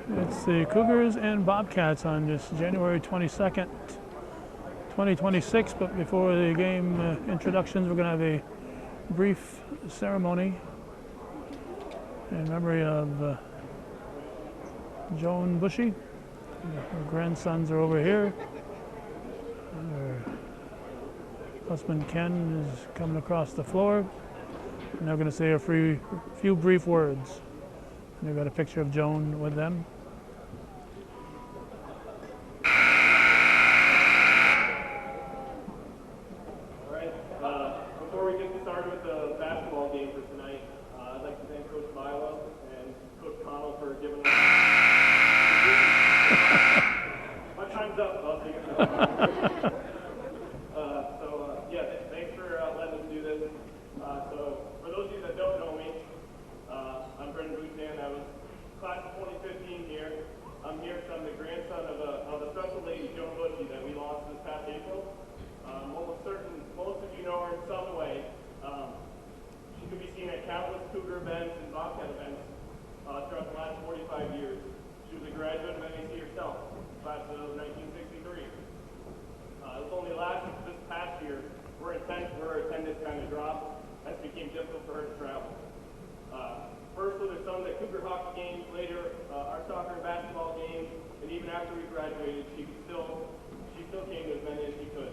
It's the Cougars and Bobcats on this January 22nd, 2026. But before the game introductions, we're going to have a brief ceremony in memory of Joan Bushy. Her grandsons are over here. Her husband Ken is coming across the floor. And they're going to say a few brief words. And they've got a picture of Joan with them. Before we get started with the basketball game for tonight, I'd like to thank Coach Milo and Coach Connell for giving us. My time's up, Bussy. Thanks for letting us do this. So, for those of you that don't know me, I'm Brendan Boutin. I was class of 2015 here. I'm here because I'm the grandson of a special lady, Joan Bushy, that we lost this past April. Almost certain most of you know her in some way. She could be seen at countless Cougar events and Bobcat events throughout the last 45 years. She was a graduate of NAC herself, class of 1963. It was only this past year where her attendance kind of dropped as it became difficult for her to travel. First with her sons at Cougar hockey games, later our soccer and basketball games, and even after we graduated, she still came to as many as she could.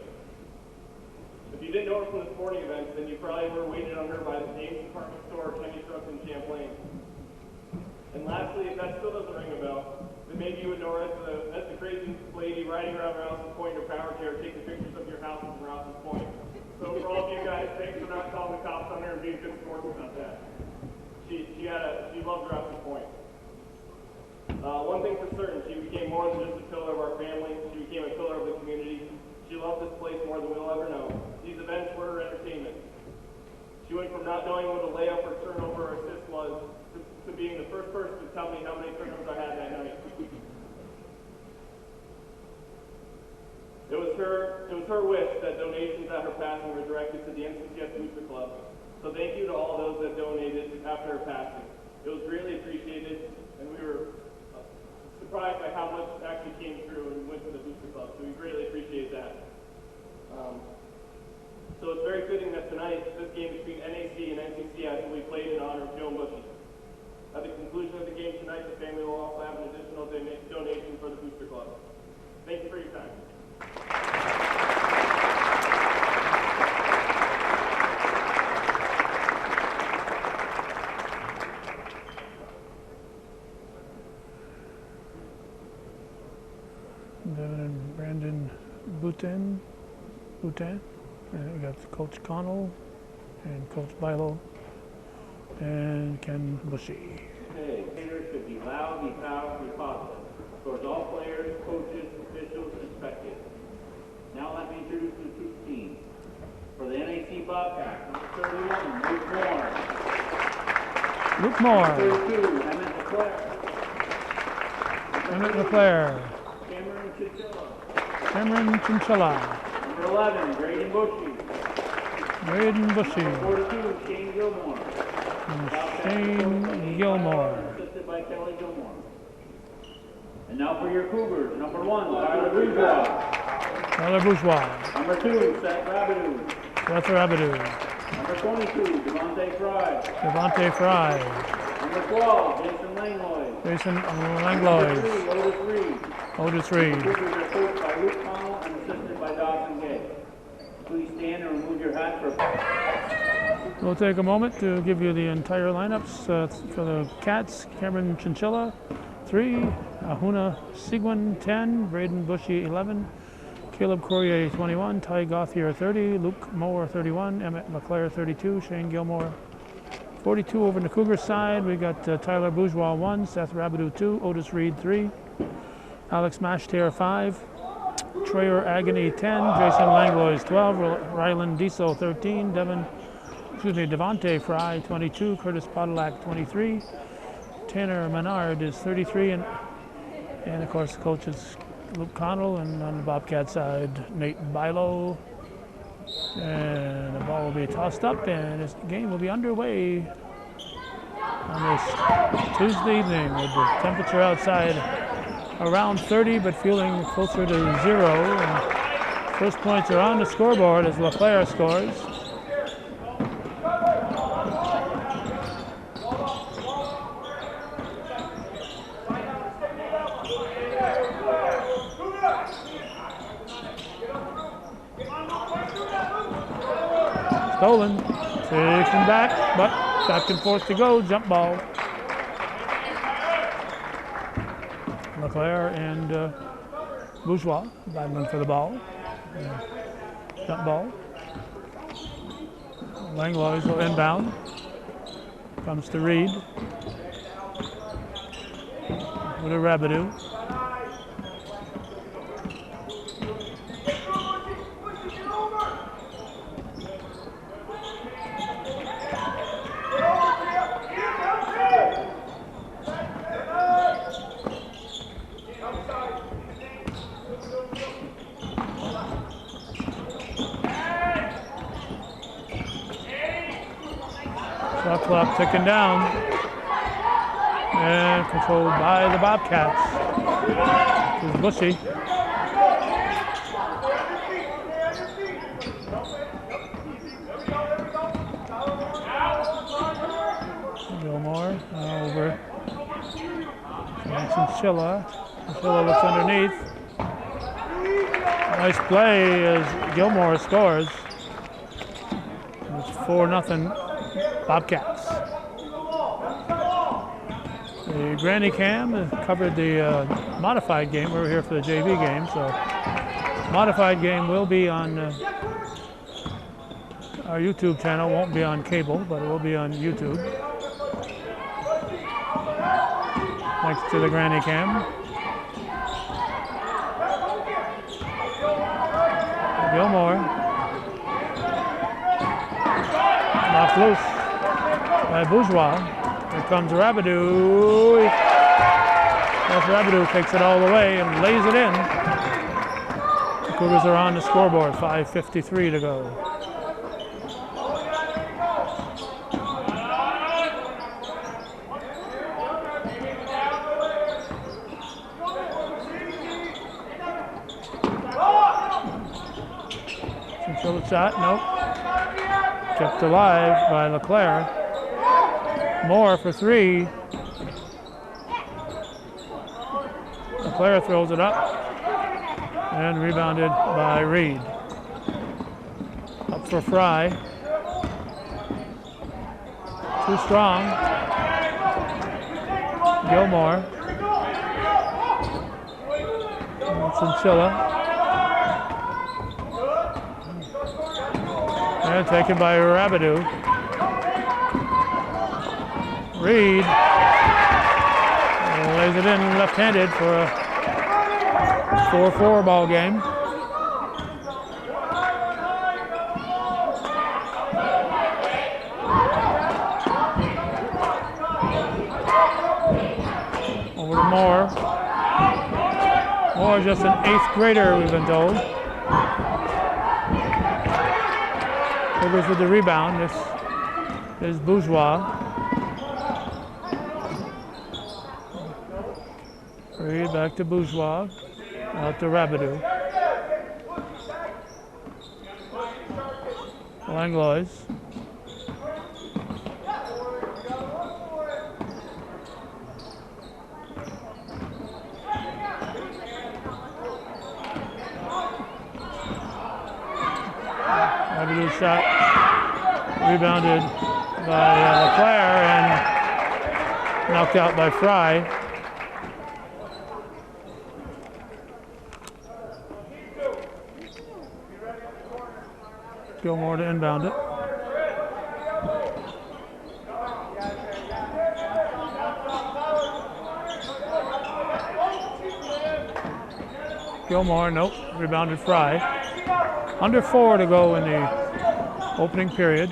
If you didn't know her from the sporting events, then you probably were waited on her by the James Department Store or Kenny Trucks in Champlain. And lastly, if that still doesn't ring a bell, then maybe you would know her as the crazy lady riding around Rouse's Point in her power chair, taking pictures of your houses from Rouse's Point. So for all of you guys, thanks for not calling the cops on her and being good sports about that. She loved Rouse's Point. One thing for certain, she became more than just a pillar of our family. She became a pillar of the community. She loved this place more than we'll ever know. These events were her entertainment. She went from not knowing what a layup or turnover or assist was to being the first person to tell me how many turnovers I had that night. It was her wish that donations at her passing were directed to the NCCS Booster Club. So thank you to all those that donated after her passing. It was greatly appreciated, and we were surprised by how much actually came through and went to the Booster Club. So we greatly appreciate that. So it's very fitting that tonight this game between NAC and NCCS will be played in honor of Joan Bushy. At the conclusion of the game tonight, the family will also have an additional donation for the Booster Club. Thank you for your time. Devin and Brandon Boutin. And we got Coach Connell and Coach Bilo and Ken Bushy. Okay, players should be loud, be powerful, be positive towards all players, coaches, officials, and spectators. Now let me introduce the two teams. For the NAC Bobcats, number 31, Luke Moore. Luke Moore. 32, Emmett LeClaire. Cameron Chinchilla. Number 11, Braden Bushy. Number 42, Shane Gilmore. Assisted by Kelly Gilmore. And now for your Cougars, number 1, Tyler Bourgeois. Number 2, Seth Rabidou. Number 22, Devontae Fry. Number 12, Jason Langlois. Otis Reed. The Cougars are coached by Luke Connell and assisted by Dawson Gay. Please stand and remove your hat for. We'll take a moment to give you the entire lineups for the Cats. Cameron Chinchilla, 3. Ahuna Seguin, 10. Braden Bushy, 11. Caleb Courier, 21. Ty Gauthier, 30. Luke Moore, 31. Emmett LeClaire, 32. Shane Gilmore, 42. Over on the Cougar side, we got Tyler Bourgeois, 1. Seth Rabidou, 2. Otis Reed, 3. Alex Mashtair, 5. Trayer Agony, 10. Jason Langlois, 12. Rylan Diso, 13. Devontae Fry, 22. Curtis Podolak, 23. Tanner Menard is 33. And of course, coaches Luke Connell, and on the Bobcat side, Nate Bilo. And the ball will be tossed up, and this game will be underway on this Tuesday evening with the temperature outside around 30 but feeling closer to 0. And first points are on the scoreboard as LeClaire scores. Stolen, takes him back, but back and forth to go, jump ball. LeClaire and Bourgeois battling for the ball. Jump ball. Langlois will inbound. Comes to Reed. With a Rabideau. Shot clock ticking down and controlled by the Bobcats. This is Bushy. Gilmore over Chinchilla. Chinchilla looks underneath. Nice play as Gilmore scores. It's 4-0. Bobcats. The Granny Cam covered the modified game. We were here for the JV game, so modified game will be on our YouTube channel. Won't be on cable, but it will be on YouTube. Thanks to the Granny Cam. Gilmore. Knocked loose by Bourgeois. Here comes Rabideau. Rabideau takes it all the way and lays it in. The Cougars are on the scoreboard, 5:53 to go. Chinchilla shot, nope. Kept alive by LeClaire. Moore for 3. LeClaire throws it up and rebounded by Reed. Up for Fry. Too strong. Gilmore. Chinchilla. And taken by Rabideau. Reed lays it in left-handed for a 4-4 ball game. Over to Moore. Moore just an 8th grader, we've been told. Cougars with the rebound. This is Bourgeois. Reed back to Bourgeois. Out to Rabideau. Langlois. Rabideau shot rebounded by LeClaire and knocked out by Fry. Gilmore to inbound it. Gilmore, nope, rebounded Fry. Under 4 to go in the opening period.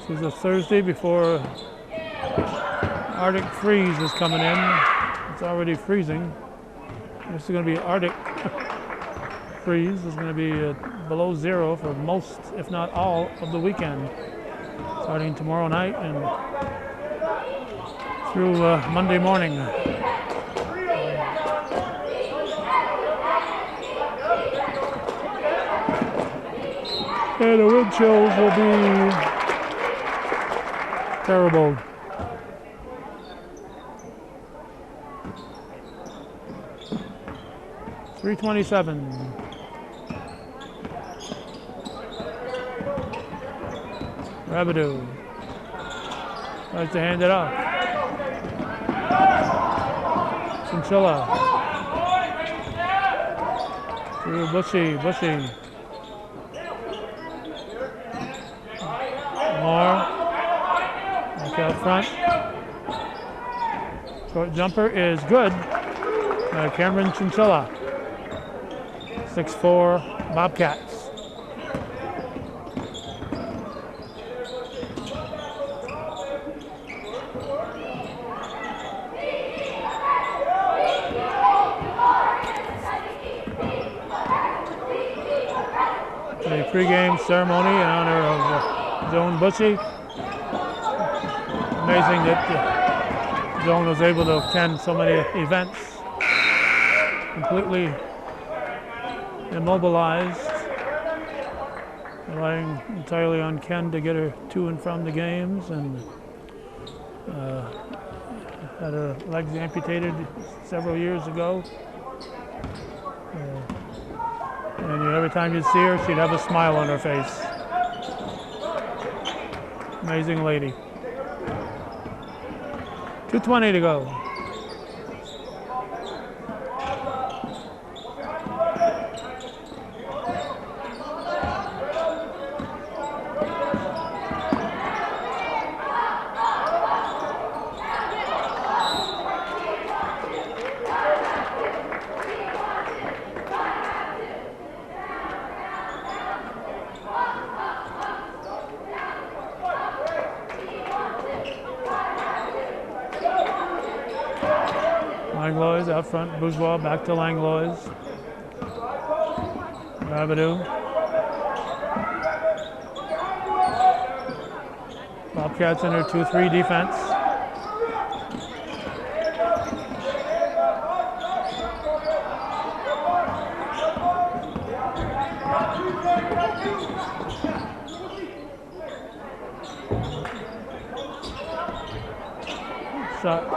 This is a Thursday before Arctic freeze is coming in. It's already freezing. This is going to be Arctic freeze. It's going to be below 0 for most, if not all, of the weekend. starting tomorrow night and through Monday morning. And the wind chills will be terrible. .327. Rabideau tries to hand it off. Chinchilla. Through Bushy. Moore. Back out front. Short jumper is good. Cameron Chinchilla. 6'4" Bobcats. The pregame ceremony in honor of Joan Bushy. Amazing that Joan was able to attend so many events. Completely immobilized, relying entirely on Ken to get her to and from the games, and had her legs amputated several years ago. And every time you'd see her, she'd have a smile on her face. Amazing lady. 2:20 to go. Langlois out front, Bourgeois back to Langlois. Rabideau. Bobcats in their 2-3 defense. Shot.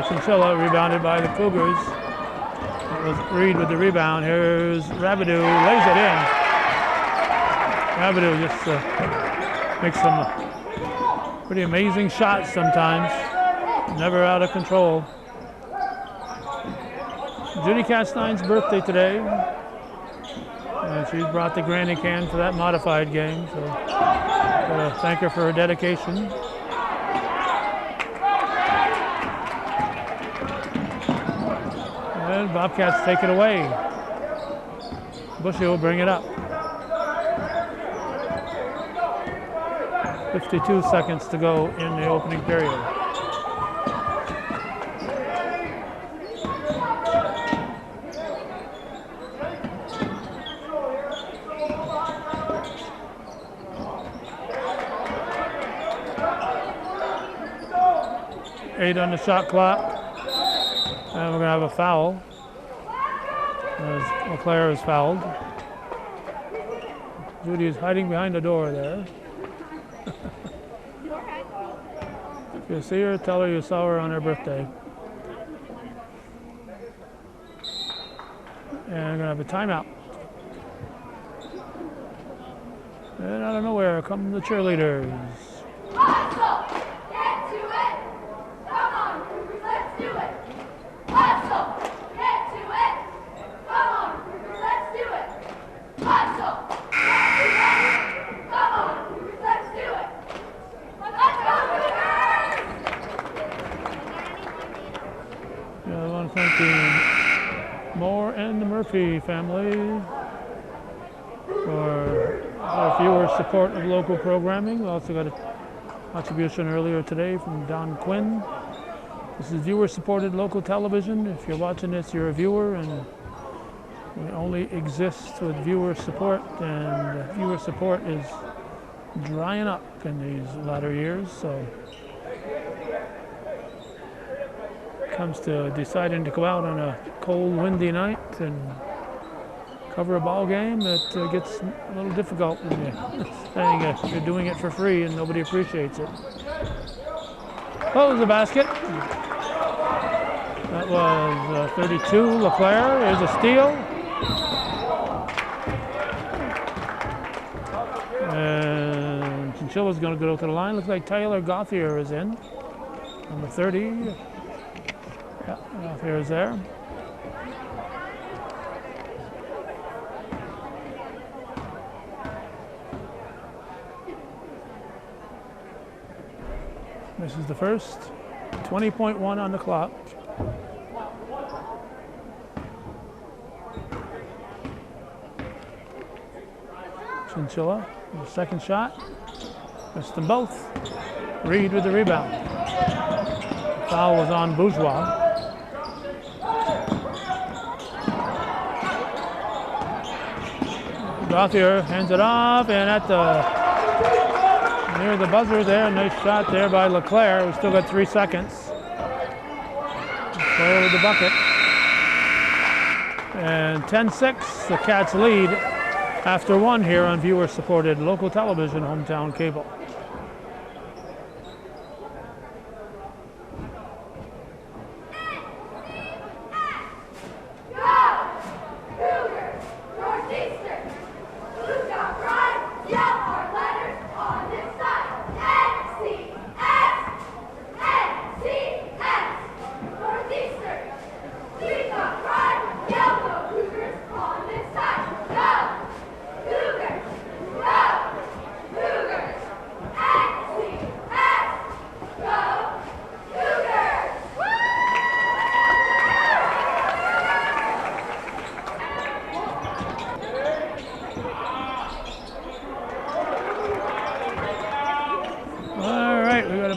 Chinchilla rebounded by the Cougars. It was Reed with the rebound. Here's Rabideau, lays it in. Rabideau just makes some pretty amazing shots sometimes. Never out of control. Judy Castine's birthday today. And she's brought the granny can for that modified game. So gotta thank her for her dedication. And Bobcats take it away. Bushy will bring it up. 52 seconds to go in the opening period. Eight on the shot clock. And we're going to have a foul. As LeClaire is fouled. Judy is hiding behind the door there. If you see her, tell her you saw her on her birthday. And we're going to have a timeout. And out of nowhere come the cheerleaders. Moore and the Murphy family for our viewer support of local programming. We also got a contribution earlier today from Don Quinn. This is viewer supported local television. If you're watching this, you're a viewer, and we only exist with viewer support, and viewer support is drying up in these latter years, so comes to deciding to go out on a cold, windy night and cover a ball game, it gets a little difficult when you're saying you're doing it for free and nobody appreciates it. Oh, the basket. That was 32, LeClaire. There's a steal. And Chinchilla's going to go to the line. Looks like Tyler Gauthier is in. Number 30. Yeah, Gauthier is there. This is the first. 20.1 on the clock. Chinchilla, the second shot. Missed them both. Reed with the rebound. Foul was on Bourgeois. Gauthier hands it off, and at the near the buzzer there, nice shot there by LeClaire. We still got 3 seconds. LeClaire with the bucket. And 10-6, the Cats lead after one here on viewer-supported local television, Hometown Cable.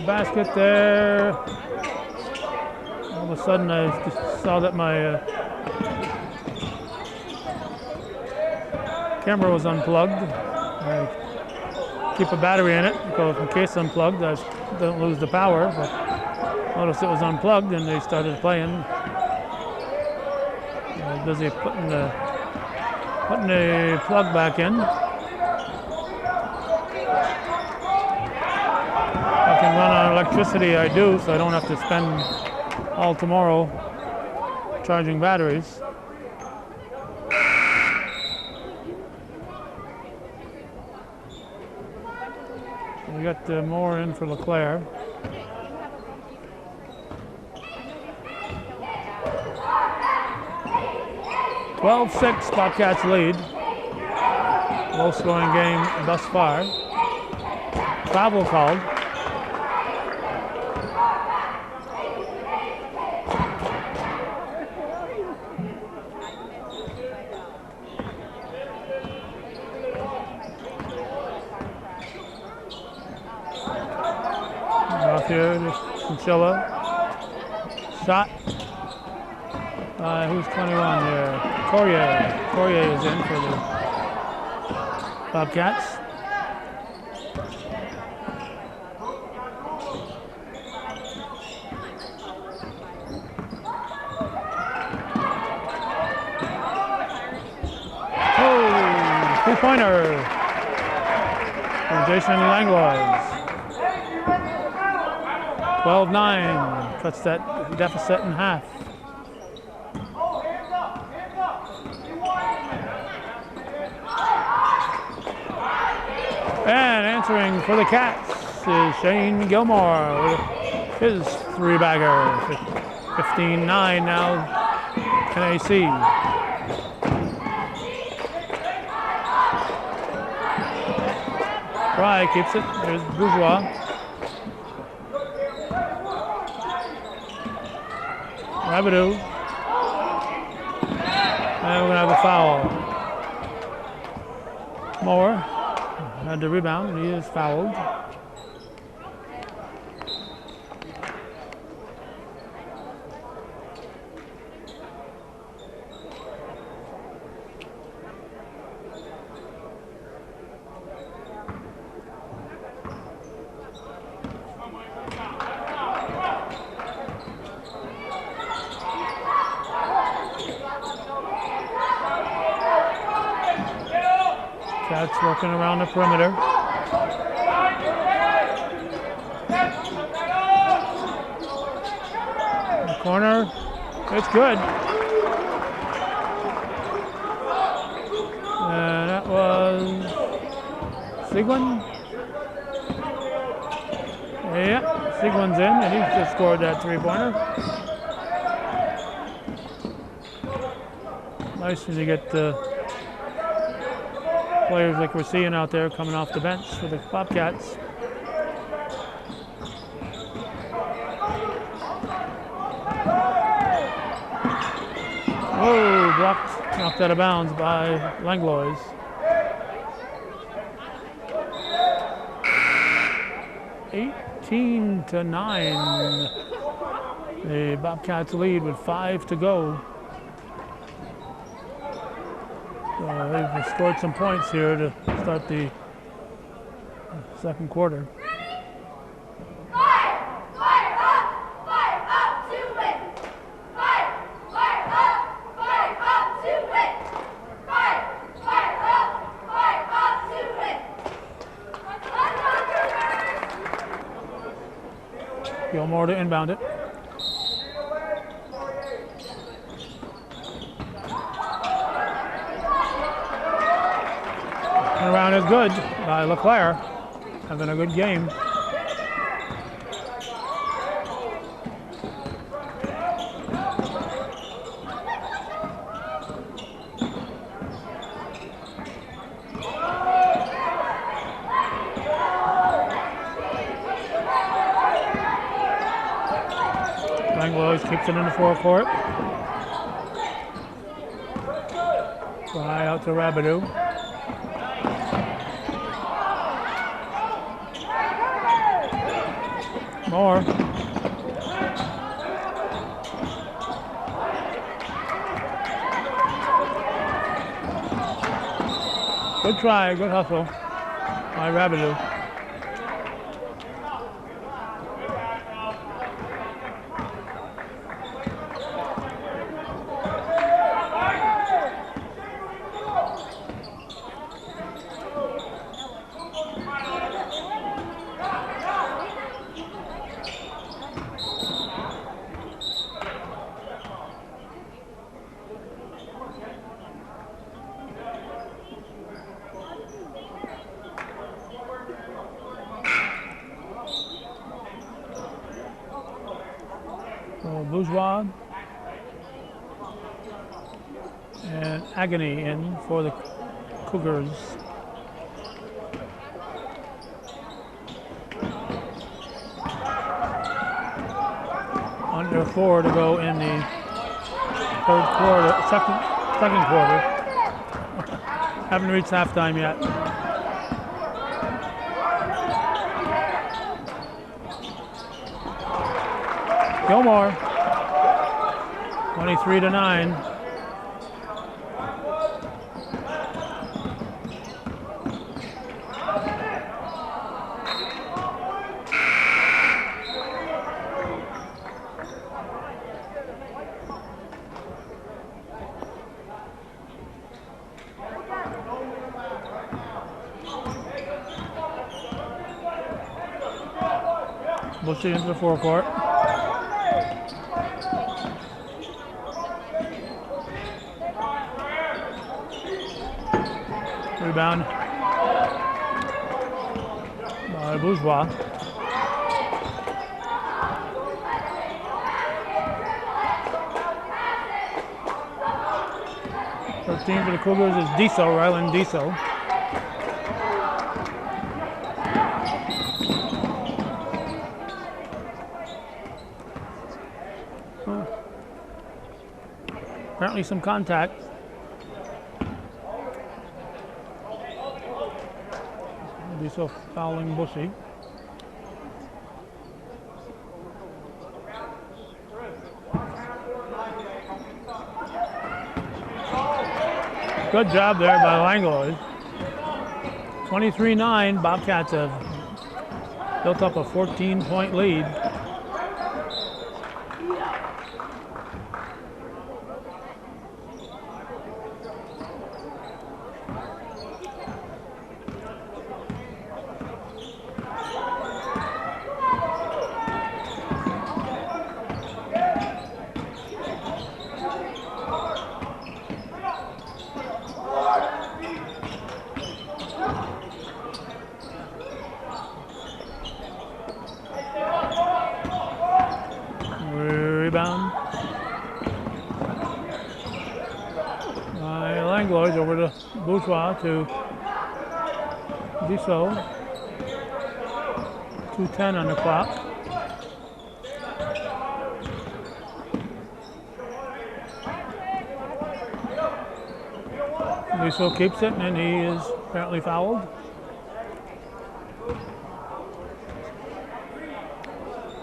Basket there. All of a sudden I just saw that my camera was unplugged. I keep a battery in it because in case unplugged I don't lose the power, but noticed it was unplugged and they started playing. I was busy putting the plug back in. Run on electricity, I do, so I don't have to spend all tomorrow charging batteries. We got more in for LeClaire. (12-6) Bobcats lead. Low scoring game thus far. Travel called. Here, Chinchilla. Shot. Who's 21 there? Courier. Courier is in for the Bobcats. Oh, 2-pointer from Jason Langlois. 12-9, cuts that deficit in half. And answering for the Cats is Shane Gilmore with his 3-bagger. 15-9 now, NAC. Fry keeps it, there's Bourgeois. Rabidou. And we're going to have a foul. Moore had the rebound, and he is fouled. Cats working around the perimeter. In the corner, it's good. And that was Sigwin. Yeah, Sigwin's in, and he just scored that three-pointer. Nice when you get players like we're seeing out there coming off the bench for the Bobcats. Whoa, blocked, knocked out of bounds by Langlois. (18 to 9). The Bobcats lead with 5 to go. They've scored some points here to start the second quarter. Gilmore to inbound it. Around is good by LeClaire, having a good game. Langlois keeps it in the forecourt. Fly out to Rabideau. More. Good try, good hustle by Rabideau. Bourgeois and Agony in for the Cougars. Under 4 to go in the third quarter, second quarter. Haven't reached halftime yet. Gilmore. 23 to 9. Bushy into the forecourt. Rebound by Bourgeois. First team for the Cougars is Diesel, Ryland Diesel. Apparently some contact. Diesel fouling Bushy. Good job there by Langlois. 23-9, Bobcats have built up a 14-point lead. Rebound. Langlois over to Bourgeois to Dussault. 2:10 on the clock. Dussault keeps it, and he is apparently fouled.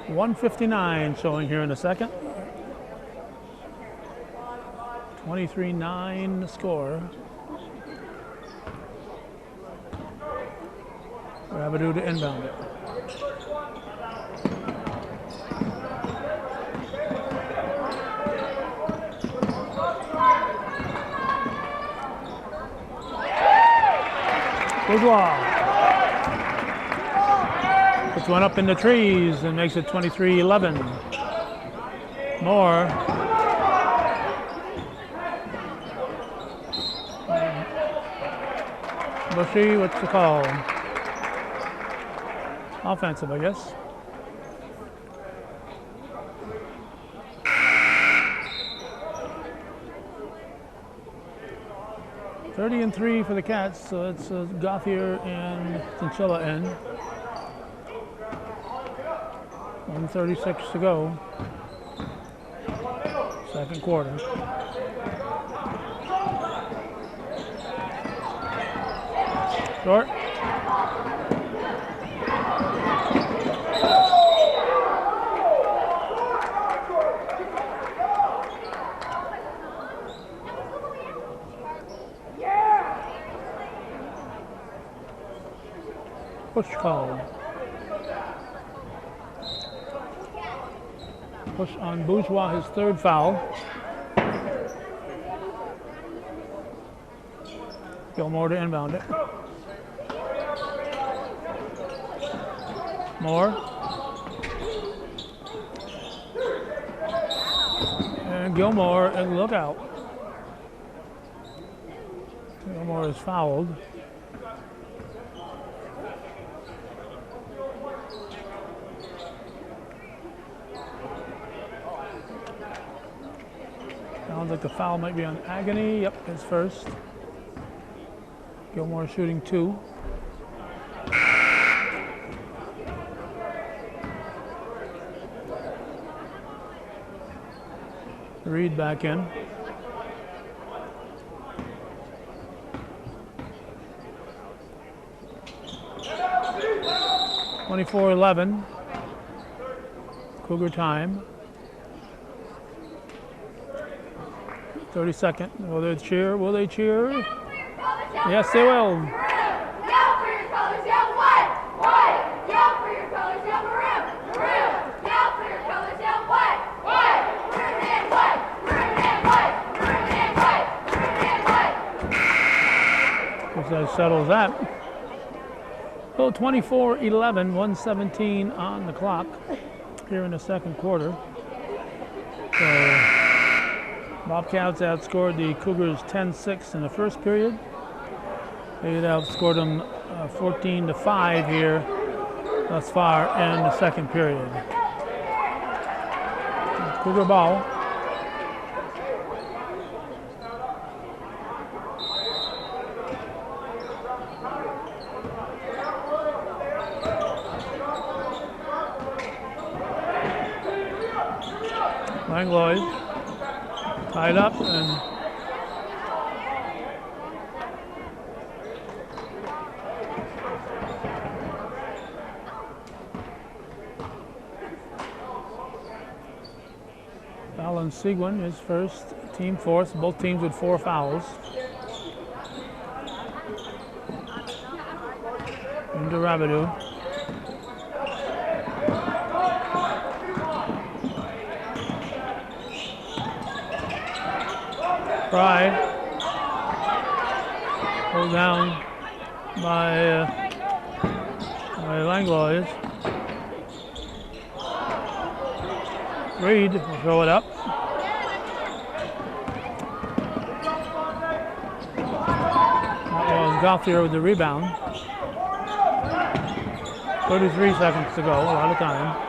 .159 showing here in the second. 23-9 the score. Rabidou to inbound it. Bourgeois puts one up in the trees and makes it 23-11. More. Bushy, what's the call? Offensive, I guess. .30-3 for the Cats, so it's Gauthier and Chinchilla in. 1:36 to go. Second quarter. Short. Push called. Push on Bourgeois, his third foul. Gilmore to inbound it. Moore. And Gilmore, and look out. Gilmore is fouled. Sounds like the foul might be on Agony. Yep, his first. Gilmore shooting 2. Reed back in. .24-11. Cougar time. 32nd. Will they cheer? Will they cheer? Yes, they will. Yell for your colors, yell white, white. Yell for your colors, yell maroon, maroon. Yell for your colors, yell white, white. Maroon and white, maroon and white, maroon and white, maroon and white. Guess that settles that. So 24-11, 1:17 on the clock here in the second quarter. So Bobcats outscored the Cougars 10-6 in the first period. They had outscored them 14-5 here thus far in the second period. Cougar ball. Langlois tied up and Fallon Seguin, his first, team fourth, both teams with 4 fouls. Into Rabidou. Fry. Pulled down by Langlois. Reed will throw it up. That was Gauthier with the rebound. 33 seconds to go, a lot of time.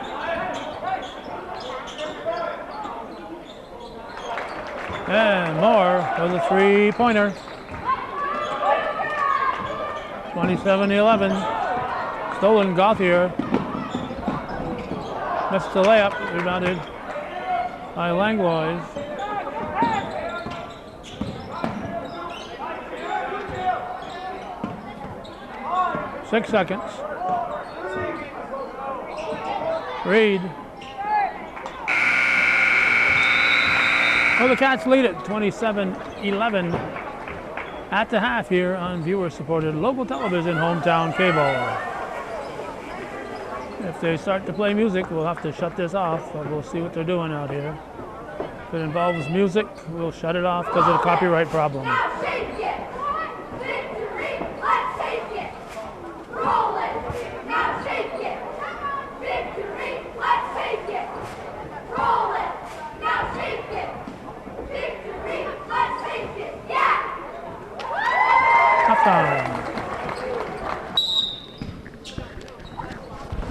And Moore with a three-pointer. 27-11. Stolen Gauthier. Missed the layup. Rebounded by Langlois. Six seconds. Reed. Well, the Cats lead it 27-11 at the half here on viewer-supported local television, Hometown Cable. If they start to play music, we'll have to shut this off, but we'll see what they're doing out here. If it involves music, we'll shut it off because of the copyright problem.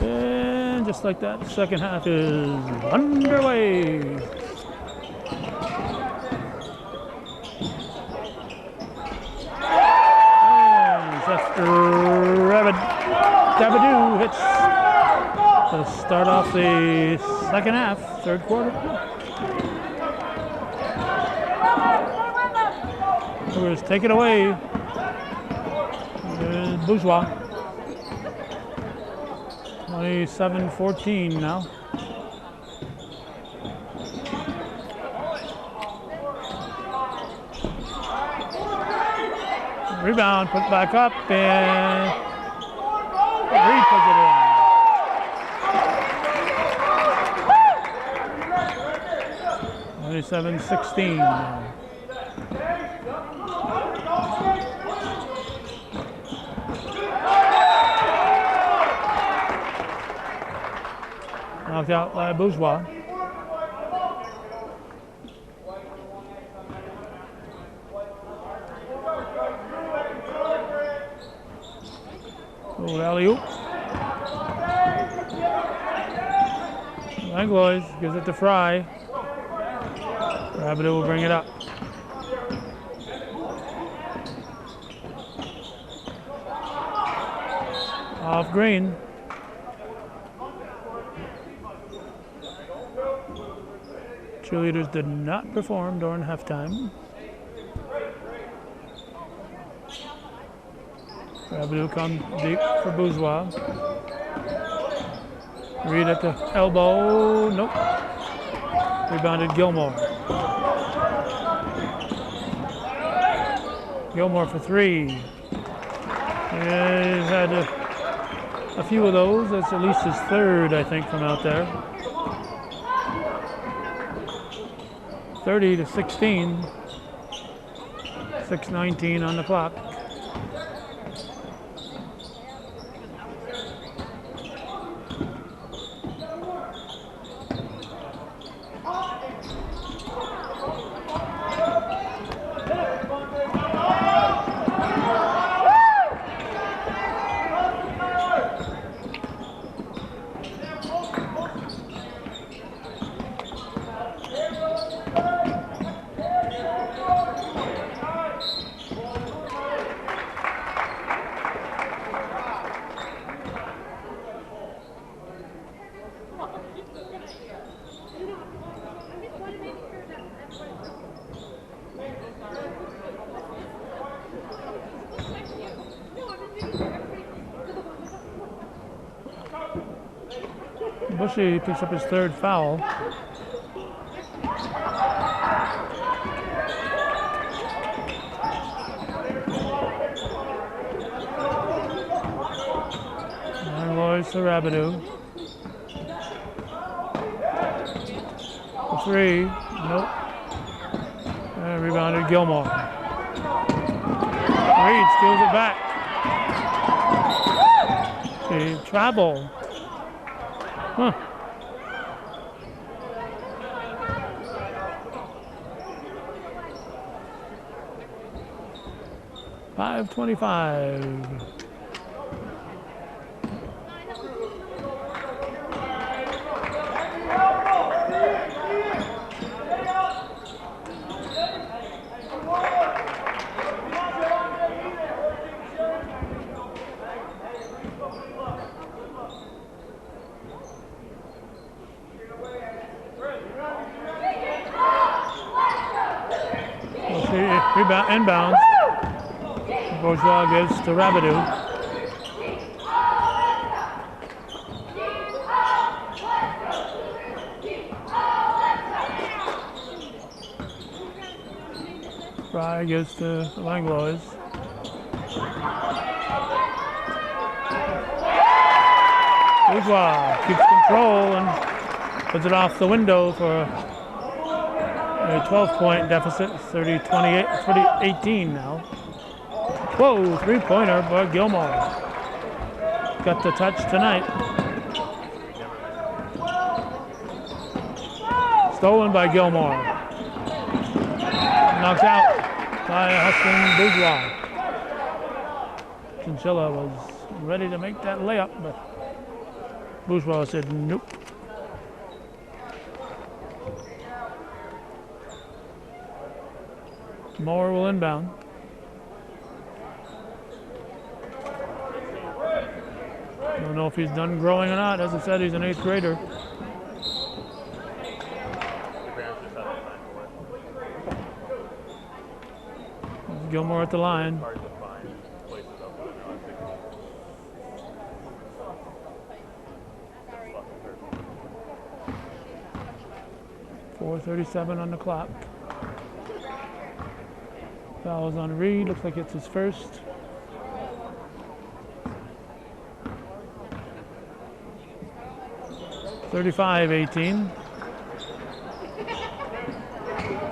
And just like that, the second half is underway. And Dabadoo hits to start off the second half, third quarter. Cougars take it away. There's Bourgeois. 27-14 now. Rebound, put back up, and Reed puts it in. 27-16. Knocked out by Bourgeois. Old alley-oop. Langlois gives it to Fry. Rabbit will bring it up. Off Green. Cheerleaders did not perform during halftime. Rabideau comes deep for Bourgeois. Reed at the elbow. Nope. Rebounded Gilmore. Gilmore for three. He's had a few of those. That's at least his third, I think, from out there. 30-16. 6:19 on the clock. Bushy picks up his third foul. Langlois to Rabideau. The three, nope. Rebounded Gilmore. Reed steals it back. He traveled. Huh. .525. Rebound, inbounds. Bourgeois gives to Rabideau. Fry gives to Langlois. Bourgeois keeps control and puts it off the window for a 12-point deficit, 30-18 now. Whoa, three-pointer by Gilmore. Got the touch tonight. Stolen by Gilmore. Knocks out by Huston Bourgeois. Chinchilla was ready to make that layup, but Bourgeois said nope. Moore will inbound. Don't know if he's done growing or not. As I said, he's an 8th grader. Gilmore at the line. 4:37 on the clock. Foul's on Reed. Looks like it's his first. (35-18).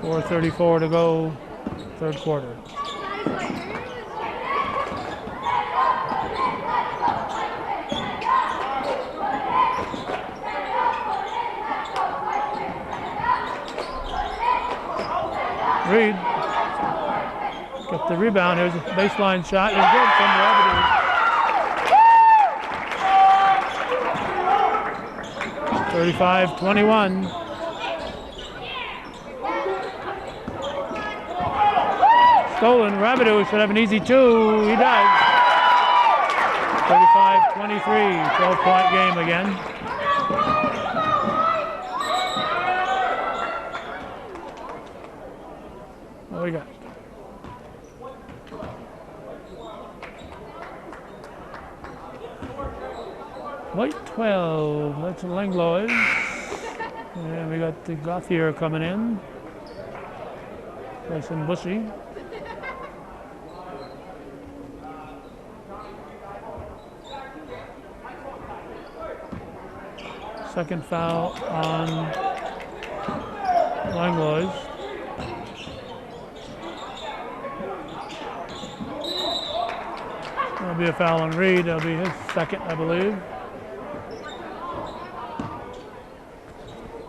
4:34 to go, third quarter. Reed got the rebound. Here's a baseline shot. It's good from Rabideau. 35-21. Stolen. Rabideau should have an easy two. He does. 35-23. 12-point game again. What we got? White 12, that's Langlois. And we got the Gauthier coming in. Nice and bushy. Second foul on Langlois. That'll be a foul on Reed. That'll be his second, I believe.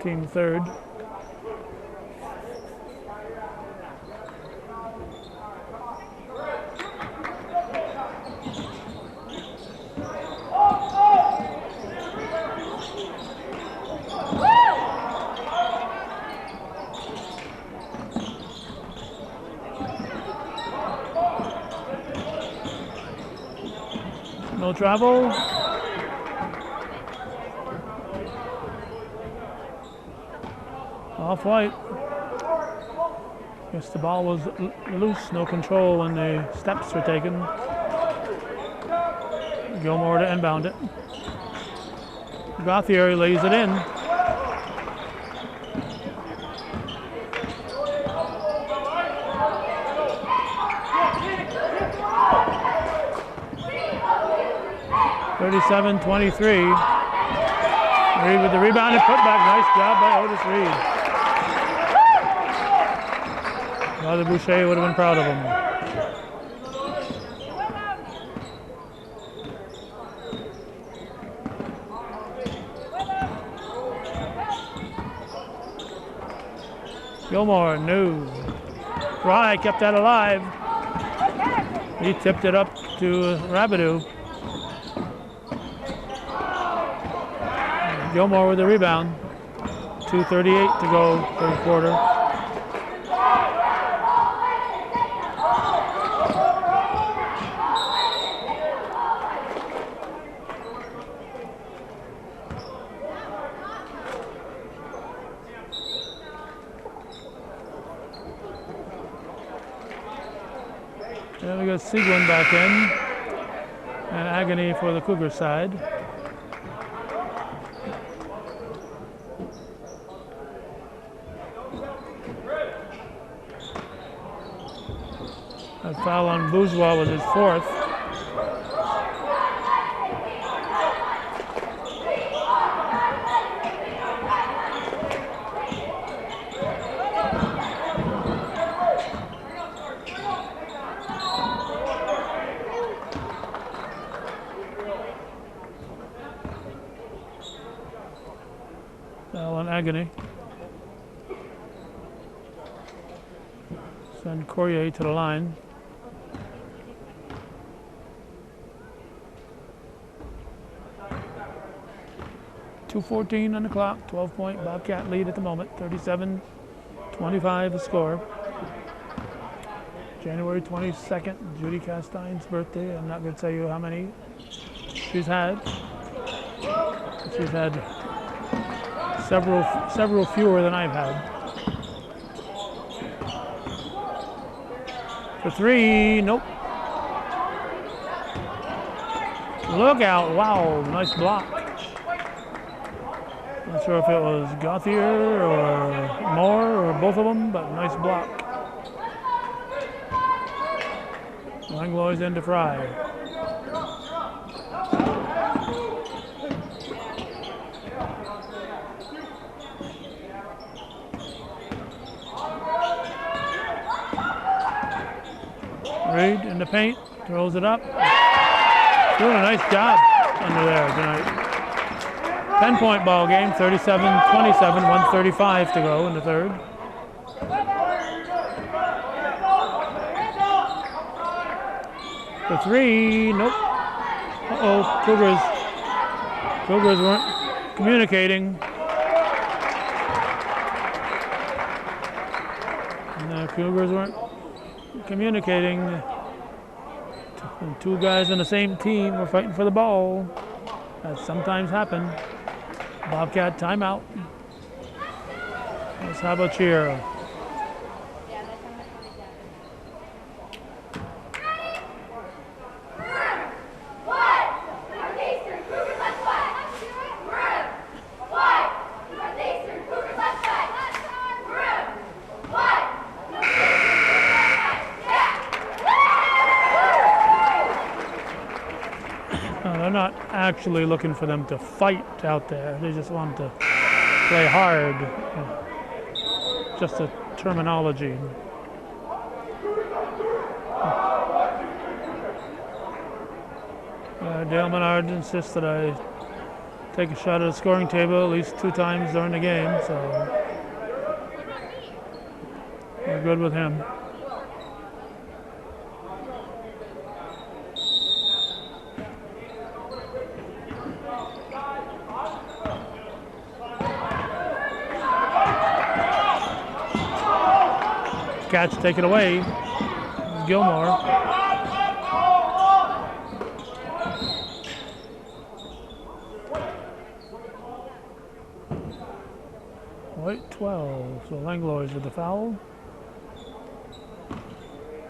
King third. No travel. Off-white. Guess the ball was loose, no control when the steps were taken. Gilmore to inbound it. Gauthier lays it in. (37-23). Reed with the rebound and putback. Nice job by Otis Reed. Father Boucher would have been proud of him. Gilmore, no. Fry kept that alive. He tipped it up to Rabideau. Gilmore with the rebound. 2:38 to go, third quarter. Then we got Seguin back in, and Agony for the Cougar side. That foul on Bourgeois was his fourth. Foul on Agony. Send Courier to the line. .2:14 on the clock, 12-point Bobcat lead at the moment, 37-25 the score. January 22nd, Judy Castine's birthday. I'm not going to tell you how many she's had. She's had several fewer than I've had. For three, nope. Look out, wow, nice block. Not sure if it was Gauthier or Moore or both of them, but nice block. Langlois into Fry. Reed in the paint, throws it up. Doing a nice job under there tonight. 10-point ball game, 37-27, 1:35 to go in the third. The three, nope. Uh-oh, Cougars weren't communicating. And the Cougars weren't communicating. And two guys on the same team were fighting for the ball. That sometimes happens. Bobcat timeout. Let's have a cheer. They're not actually looking for them to fight out there. They just want to play hard. Just a terminology. Dale Menard insists that I take a shot at the scoring table at least 2 times during the game, so we're good with him. Cats take it away. Gilmore. White 12. So Langlois with the foul.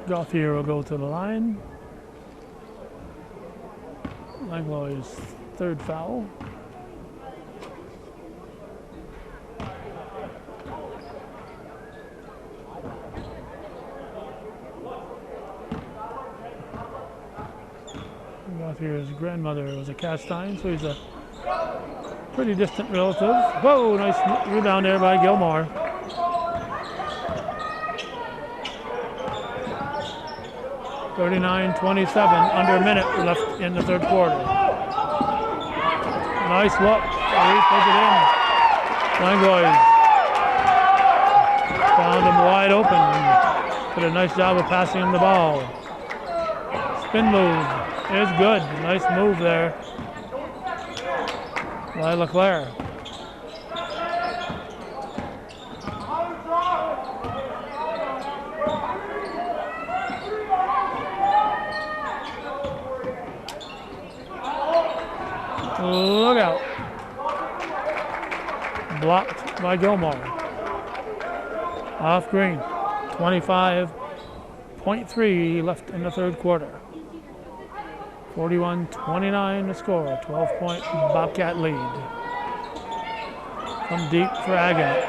Gauthier will go to the line. Langlois' third foul. His grandmother was a Castine, so he's a pretty distant relative. Whoa, nice rebound there by Gilmore. 39-27, under a minute left in the third quarter. Nice look. He puts it in. Langlois found him wide open. Did a nice job of passing him the ball. Spin move is good. Nice move there by LeClaire. Look out. Blocked by Gilmore. Off green. 25.3 left in the third quarter. 41-29 to score. 12-point Bobcat lead. Come deep for Aganek.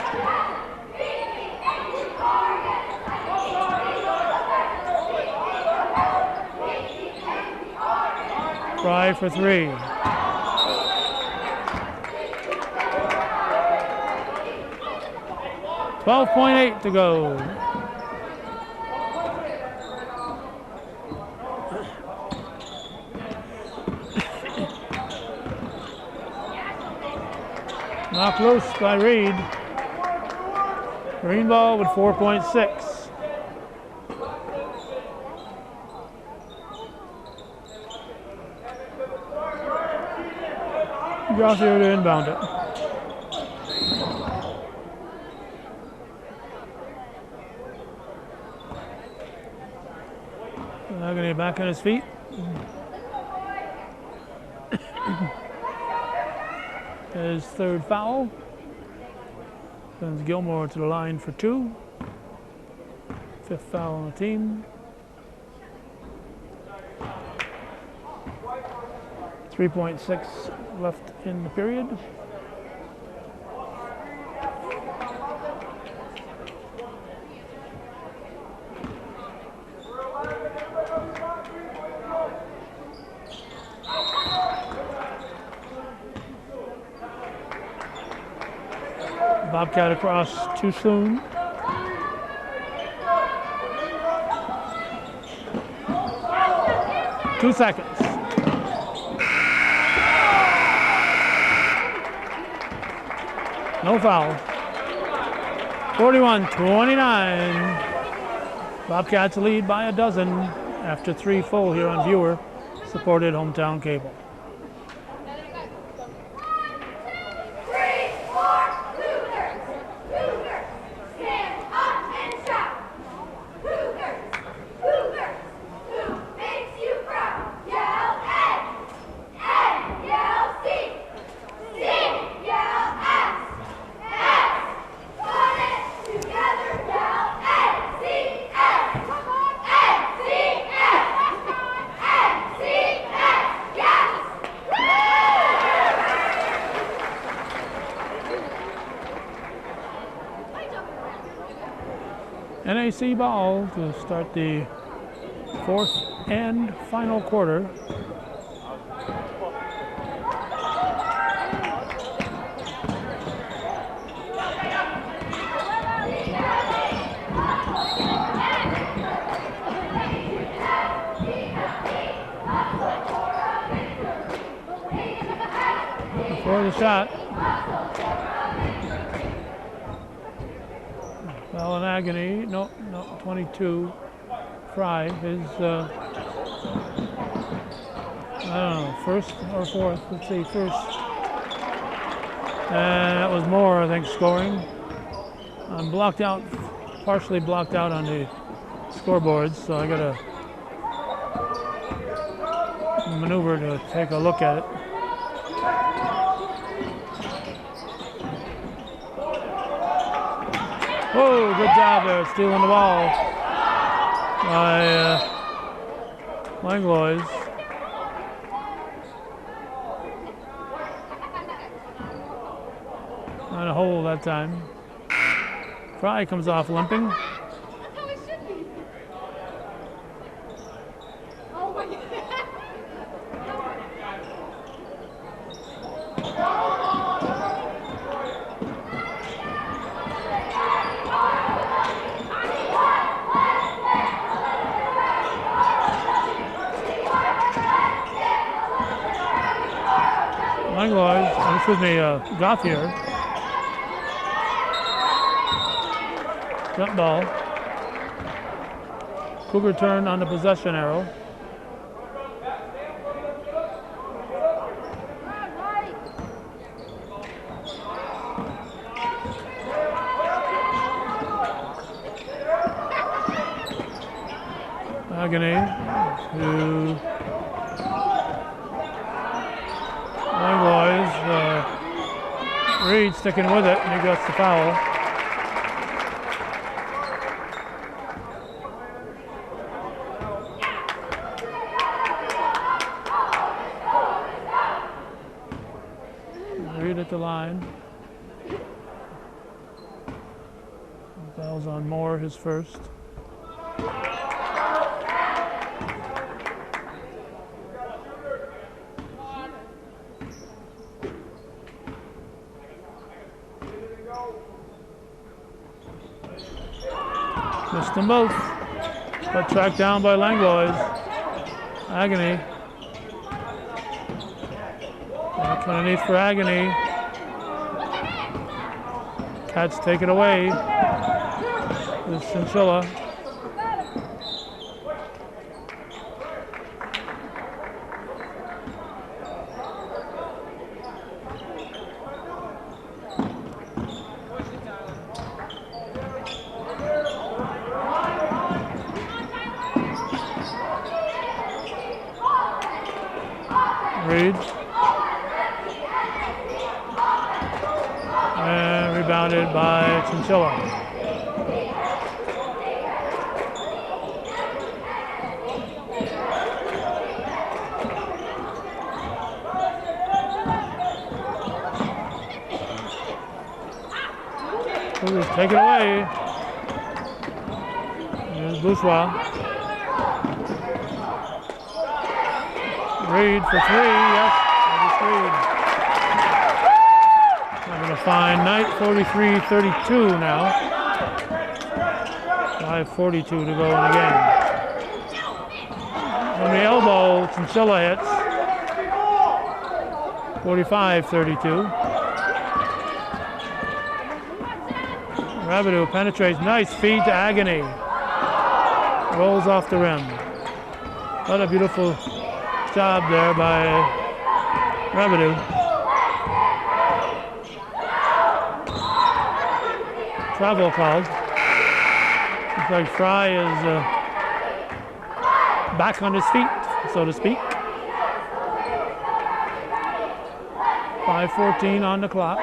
Fry for three. 12.8 to go. Knocked loose by Reed. Green ball with 4.6. Garcia to inbound it. Agony back on his feet. His third foul. Sends Gilmore to the line for two. Fifth foul on the team. 3.6 left in the period. Bobcat across too soon. Two seconds. No foul. 41-29. Bobcats lead by a dozen after three full here on Viewer, supported Hometown Cable. NAC ball to start the fourth and final quarter. For the shot. Well, in agony, no, 22. Fry, his, I don't know, first or fourth, let's see, first. And that was Moore, I think, scoring. I'm blocked out, partially blocked out on the scoreboards, so I gotta maneuver to take a look at it. Whoa, good job there, stealing the ball by Langlois. Not a hole that time. Fry comes off limping. Gauthier. Jump ball. Cougar turn on the possession arrow. Agony to Langlois. Reed sticking with it, and he gets the foul. Reed at the line. Fouls on Moore, his first. Missed them both, but tracked down by Langlois. Agony. Back underneath for Agony. Cats take it away. With Chinchilla. Reed. And rebounded by Chinchilla. Cougars take it away. Here's Bourgeois. Reed for three, yes, that is Reed. Having a fine night, 43-32 now. 5:42 to go in the game. From the elbow, Chinchilla hits. 45-32. Rabideau penetrates, nice feed to Agony. Rolls off the rim. What a beautiful job there by Rabideau. Travel called. Looks like Fry is back on his feet, so to speak. 5:14 on the clock.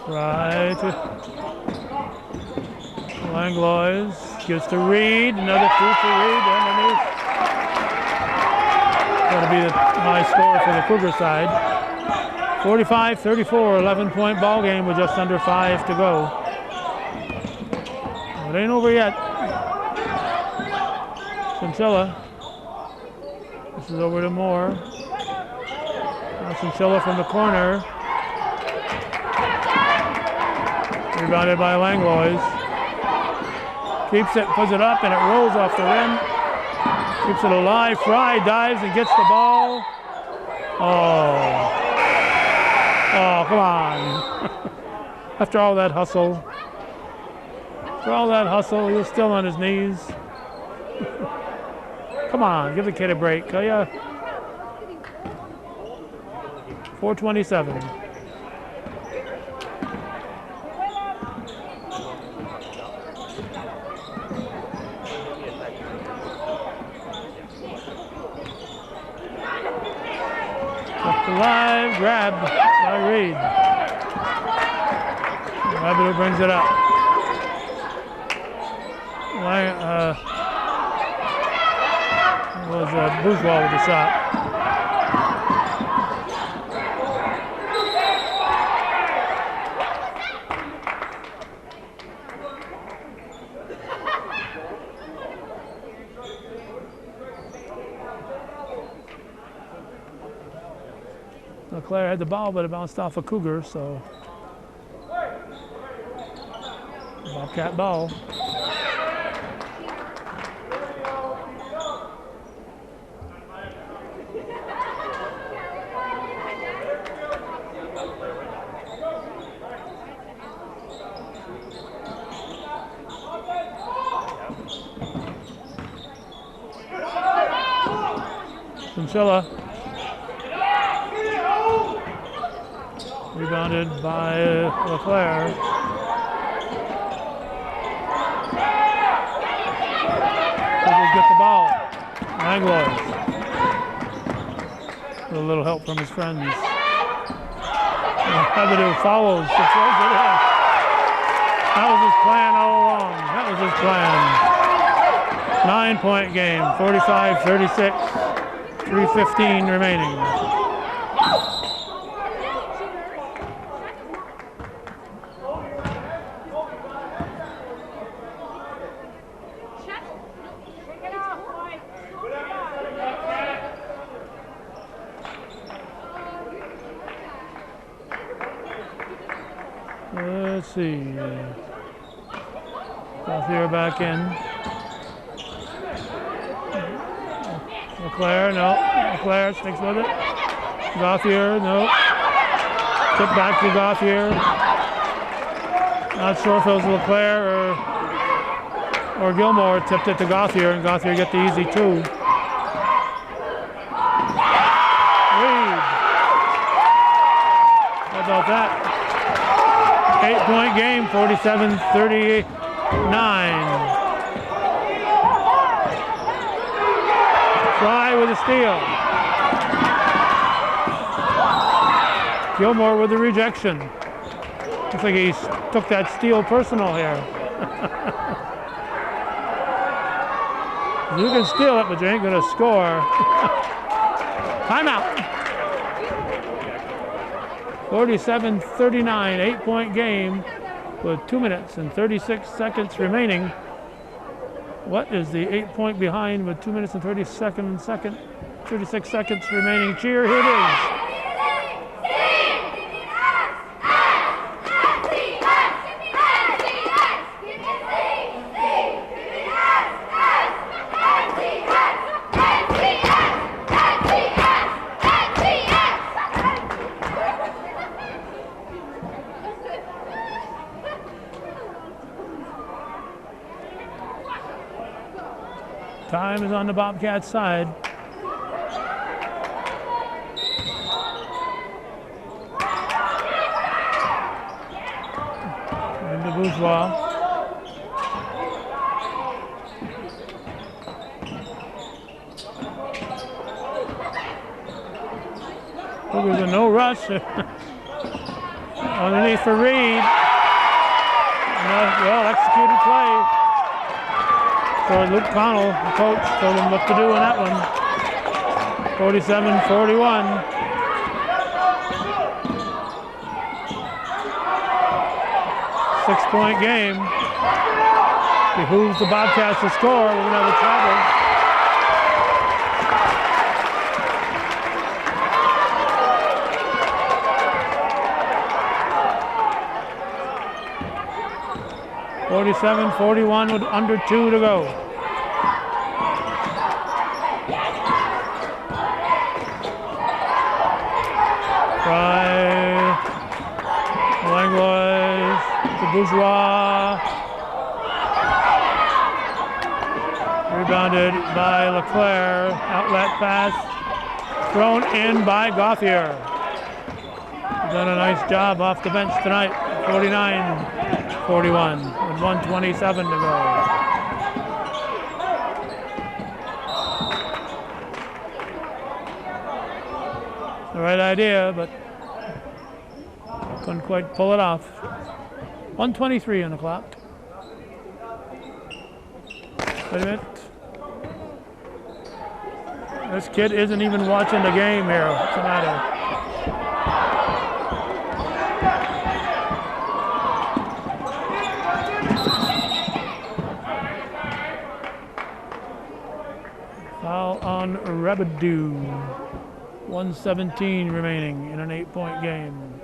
Right. Langlois gives to Reed. Another two for Reed underneath. That'll be the high score for the Cougar side. 45-34, 11-point ball game with just under 5 to go. It ain't over yet. Chinchilla. This is over to Moore. Now Chinchilla from the corner. Rebounded by Langlois. Keeps it, puts it up, and it rolls off the rim. Keeps it alive. Fry dives and gets the ball. Oh. Oh, come on. After all that hustle. He was still on his knees. Come on, give the kid a break, will ya? 4:27. Live grab by Reed. Rabideau brings it up. It was Bourgeois with the shot. Claire had the ball, but it bounced off a Cougar, so Bobcat ball. Chinchilla. Rebounded by LeClaire. Cougars get the ball. Langlois. With a little help from his friends. Avenue follows. That was his plan all along. That was his plan. 9-point game. 45-36. 3:15 remaining. Let's see. Gauthier back in. LeClaire, no. LeClaire sticks with it. Gauthier, no. Tip back to Gauthier. Not sure if it was LeClaire or Gilmore tipped it to Gauthier, and Gauthier get the easy 2. Reed. How about that? 8-point game, 47-39. Fry with a steal. Gilmore with the rejection. Looks like he took that steal personal here. You can steal it, but you ain't gonna score. Timeout. 47-39, 8-point game with 2 minutes and 36 seconds remaining. What is the 8-point behind with 2 minutes and 36 seconds remaining? Cheer, here it is. Time is on the Bobcats side. Into Bourgeois. Cougars in no rush. Underneath for Reed. Well executed play. So Luke Connell, the coach, told him what to do in that one. 47-41. Six-point game. Behooves the Bobcats to score. We're going to have a travel. (47-41) with under 2 to go. Fry, Langlois, to Bourgeois. Rebounded by LeClaire. Outlet pass thrown in by Gauthier. He's done a nice job off the bench tonight. 49-41 with 1:27 to go. The right idea, but couldn't quite pull it off. 1:23 on the clock. Wait a minute. This kid isn't even watching the game here. What's the matter? Foul on Rabidou. 1:17 remaining in an 8-point game.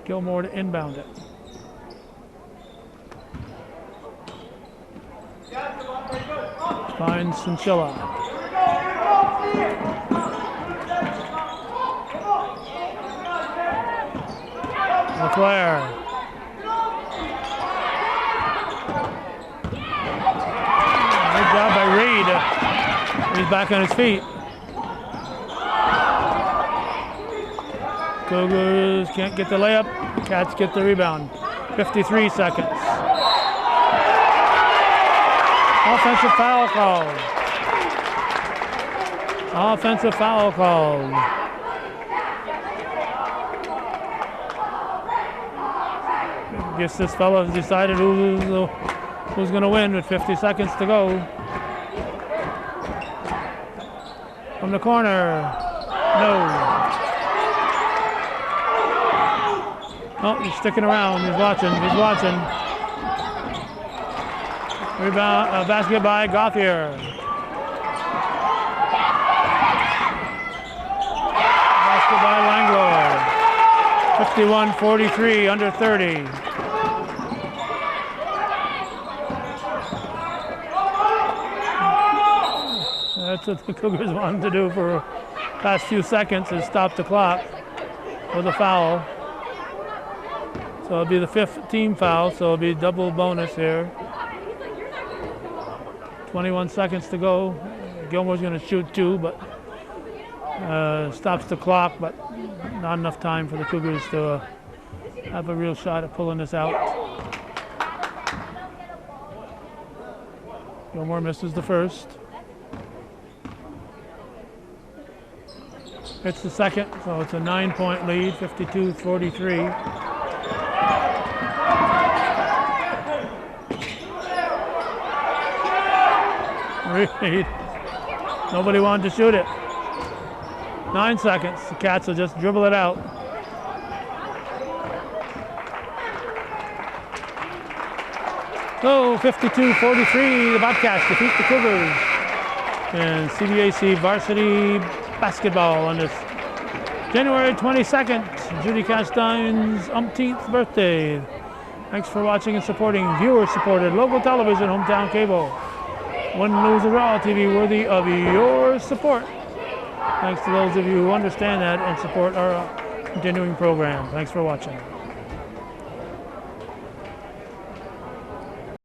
Gilmore to inbound it. finds Chinchilla. LeClaire. Good job by Reed. He's back on his feet. Cougars can't get the layup. Cats get the rebound. 53 seconds. Offensive foul called. Offensive foul called. Guess this fellow has decided who's going to win with 50 seconds to go. From the corner. No. Oh, he's sticking around. He's watching. He's watching. Rebound, basket by Gauthier. Basket by Langlois. 51-43, under 30. That's what the Cougars wanted to do for the past few seconds, is stop the clock with a foul. So it'll be the 5th team foul, so it'll be double bonus here. 21 seconds to go. Gilmore's going to shoot 2, but stops the clock, but not enough time for the Cougars to have a real shot at pulling this out. Gilmore misses the first. It's the second, so it's a 9-point lead, 52-43. Reed. Nobody wanted to shoot it. 9 seconds. The Cats will just dribble it out. So 52-43, the Bobcats defeat the Cougars in CBAC varsity basketball on this January 22nd, Judy Castine's umpteenth birthday. Thanks for watching and supporting viewer-supported local television, hometown cable. One News of Raw TV worthy of your support. Thanks to those of you who understand that and support our continuing program. Thanks for watching.